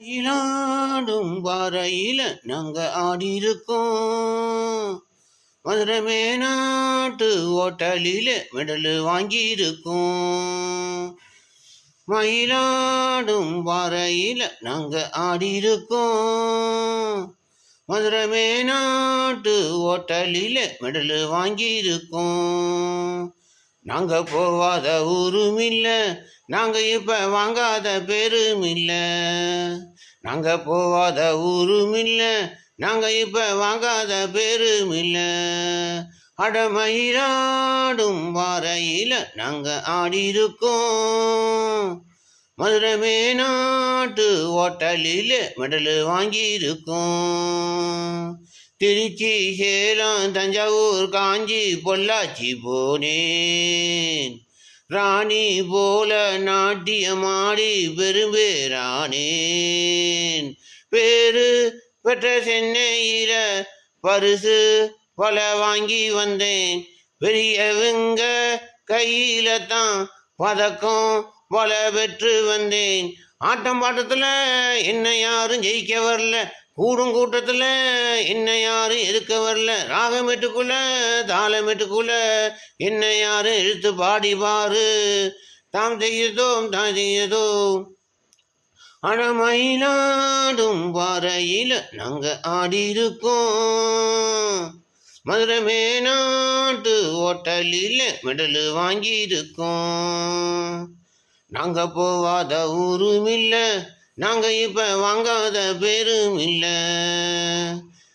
இலாடும் பாறையில நாங்க ஆடியிருக்கோம். மதுரை மேனாட்டு ஓட்டலில மெடல் வாங்கியிருக்கோம். மயிலாடும் பாறையில நாங்க ஆடியிருக்கோம். மதுரை மேனாட்டு ஓட்டலில மெடல் வாங்கியிருக்கோம். நாங்க போவாத ஊரும் இல்ல, நாங்க இப்ப வாங்காத பேரும் இல்ல. நாங்க போவாத ஊரும் இல்ல, நாங்க இப்ப வாங்காத பேரும் இல்ல. அடமயிலாடும் வாரையில நாங்க ஆடியிருக்கோம். மதுரை மேனாட்டு ஓட்டலில மெடல் வாங்கியிருக்கோம். திருச்சி, சேலம், தஞ்சாவூர், காஞ்சி, பொள்ளாச்சி போனேன். ராணி போல நாட்டியமாடி பெரும்பேரானேன். பேரு பெற்ற சென்னையில பரிசு பல வாங்கி வந்தேன். பெரியவங்க கையில தான் பதக்கம் பல பெற்று வந்தேன். ஆட்டம் பாட்டத்துல என்ன யாரும் ஜெயிக்க வரல, கூடும் கூட்டத்துல என்ன யாரும் எதுக்க வரல. ராகமெட்டுக்குள்ள தாளமெட்டுக்குள்ள என்ன யாரும் இழுத்து பாடி பாரு. தாம் செய்யதோம் தான் செய்யதோம். அடமயிலாடும் பாறையில நாங்க ஆடியிருக்கோம். மதுரை மேனாட்டு ஓட்டலில மெடல் வாங்கியிருக்கோம். நாங்க போவாத ஊரும் இல்ல, நாங்க இப்ப வாங்காத பேரும் இல்ல.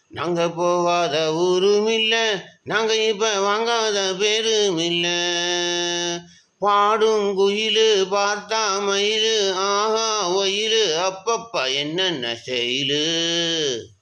நாங்க போவாத ஊரும் இல்ல, நாங்க இப்ப வாங்காத பேரும் இல்ல. பாடும் குயிலு பார்த்தா மயிலு, ஆஹா ஒயிலு, அப்பப்பா என்னென்ன செயலு.